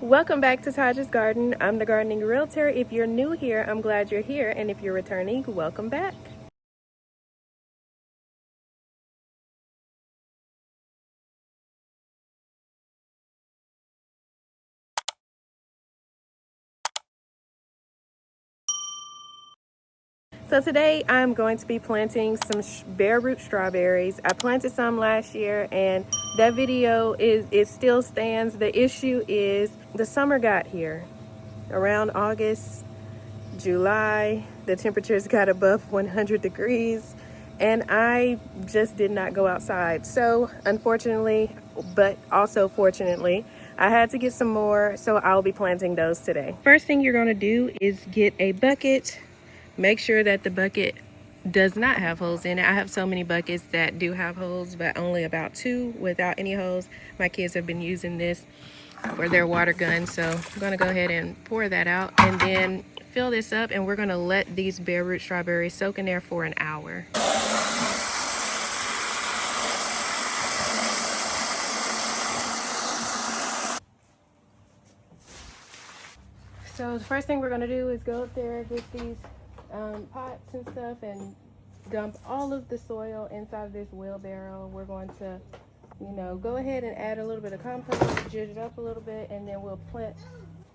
Welcome back to Taj's Garden. I'm the gardening realtor. If you're new here, I'm glad you're here, and if you're returning, welcome back. So today I'm going to be planting some bare root strawberries. I planted some last year and that video it still stands. The issue is the summer got here around August, July. The temperatures got above 100 degrees and I just did not go outside. So unfortunately, but also fortunately, I had to get some more, so I'll be planting those today. First thing you're going to do is get a bucket. Make sure that the bucket does not have holes in it. I have so many buckets that do have holes, but only about 2 without any holes. My kids have been using this for their water gun, so I'm gonna go ahead and pour that out and then fill this up, and we're gonna let these bare root strawberries soak in there for an hour. So the first thing we're gonna do is go up there with these pots and stuff and dump all of the soil inside of this wheelbarrow. We're going to, go ahead and add a little bit of compost, judge it up a little bit, and then we'll plant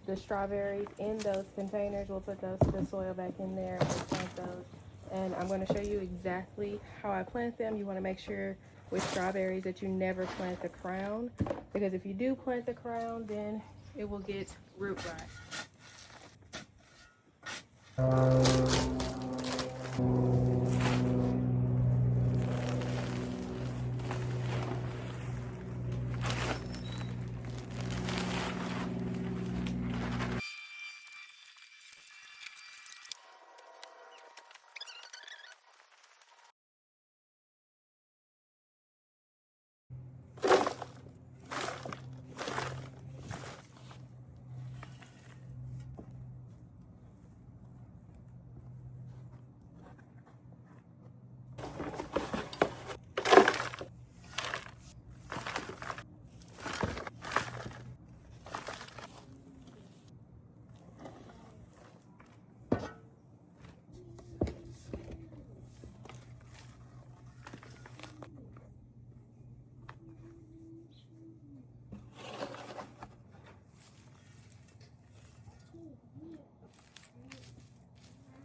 the strawberries in those containers. We'll put the soil back in there and plant those. And I'm going to show you exactly how I plant them. You want to make sure with strawberries that you never plant the crown, because if you do plant the crown, then it will get root rot.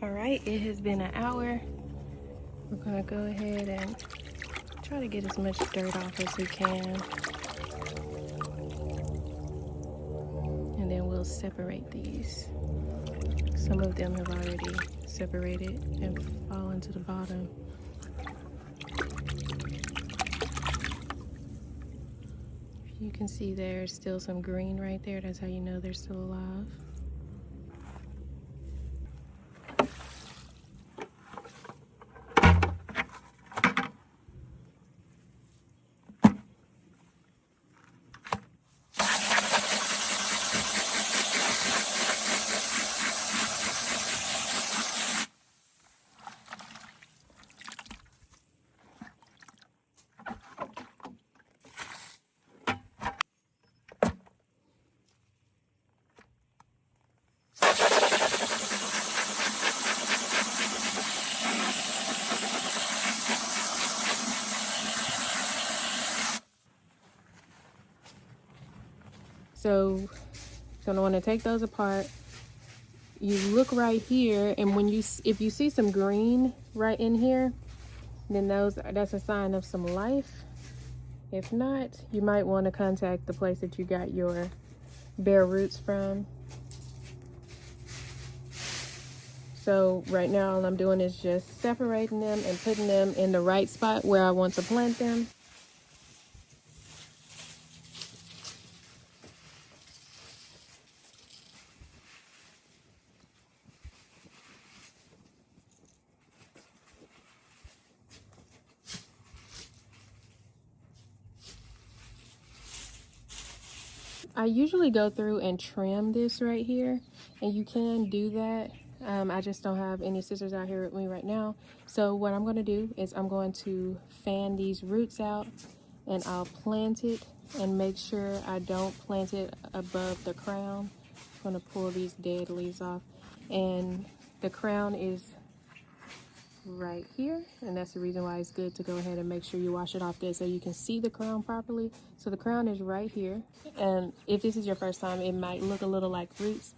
All right, it has been an hour. We're gonna go ahead and try to get as much dirt off as we can. And then we'll separate these. Some of them have already separated and fallen to the bottom. You can see there's still some green right there. That's how you know they're still alive. So you're gonna want to take those apart. You look right here, and if you see some green right in here, then that's a sign of some life. If not, you might want to contact the place that you got your bare roots from. So right now all I'm doing is just separating them and putting them in the right spot where I want to plant them. I usually go through and trim this right here, and you can do that. I just don't have any scissors out here with me right now. So what I'm going to do is I'm going to fan these roots out, and I'll plant it and make sure I don't plant it above the crown. I'm going to pull these dead leaves off, and the crown is right here, and that's the reason why it's good to go ahead and make sure you wash it off good so you can see the crown properly. So the crown is right here, and if this is your first time, it might look a little like roots.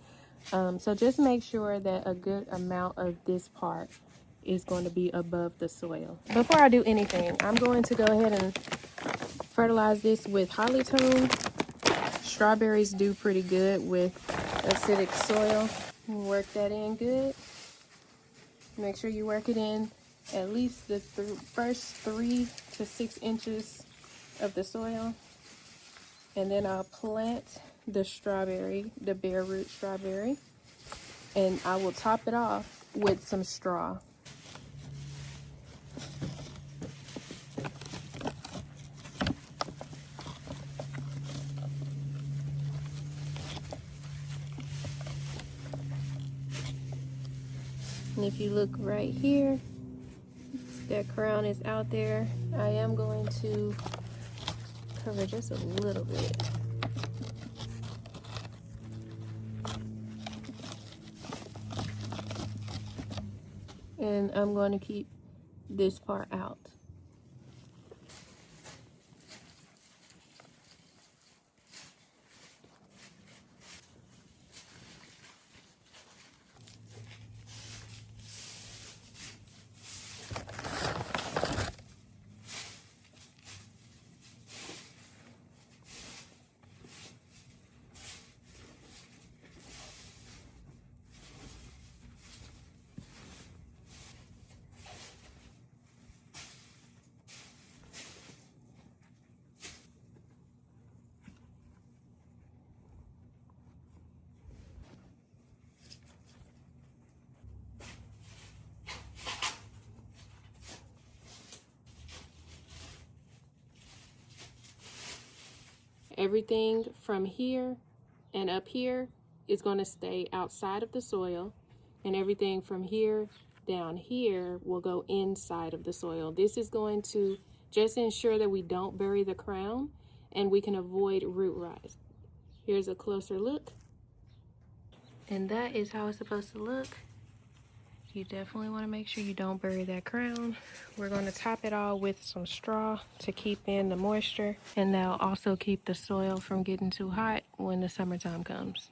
So just make sure that a good amount of this part is going to be above the soil. Before I do anything, I'm going to go ahead and fertilize this with Hollytone. Strawberries do pretty good with acidic soil. Work that in good. Make sure you work it in at least the first 3 to 6 inches of the soil. And then I'll plant the strawberry, the bare root strawberry, and I will top it off with some straw. And if you look right here, that crown is out there. I am going to cover just a little bit. And I'm going to keep this part out. Everything from here and up here is going to stay outside of the soil, and everything from here down here will go inside of the soil. This is going to just ensure that we don't bury the crown and we can avoid root rise. Here's a closer look, and that is how it's supposed to look. You definitely want to make sure you don't bury that crown. We're going to top it all with some straw to keep in the moisture, and that'll also keep the soil from getting too hot when the summertime comes.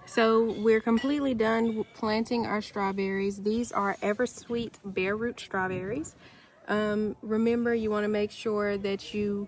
So we're completely done planting our strawberries. These are Eversweet bare root strawberries. Remember, you want to make sure that you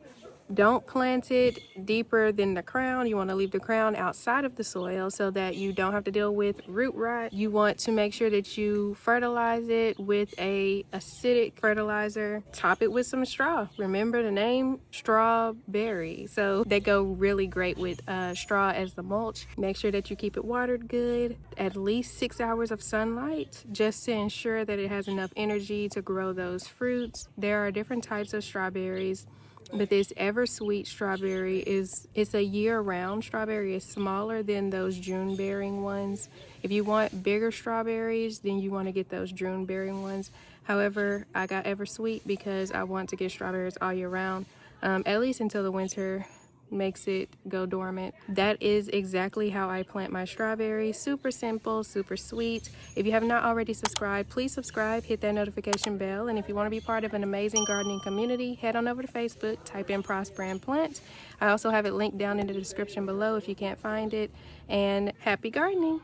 don't plant it deeper than the crown. You want to leave the crown outside of the soil so that you don't have to deal with root rot. You want to make sure that you fertilize it with a acidic fertilizer. Top it with some straw. Remember the name, strawberry. So they go really great with straw as the mulch. Make sure that you keep it watered good, at least 6 hours of sunlight, just to ensure that it has enough energy to grow those fruits. There are different types of strawberries, but this Eversweet strawberry it's a year-round strawberry. It's smaller than those June bearing ones. If you want bigger strawberries, then you want to get those June bearing ones. However, I got Eversweet because I want to get strawberries all year round. at least until the winter makes it go dormant. That is exactly how I plant my strawberries. Super simple, super sweet. If you have not already subscribed, please subscribe, hit that notification bell, and if you want to be part of an amazing gardening community, head on over to Facebook, type in Prosper and Plant. I also have it linked down in the description below if you can't find it, and happy gardening.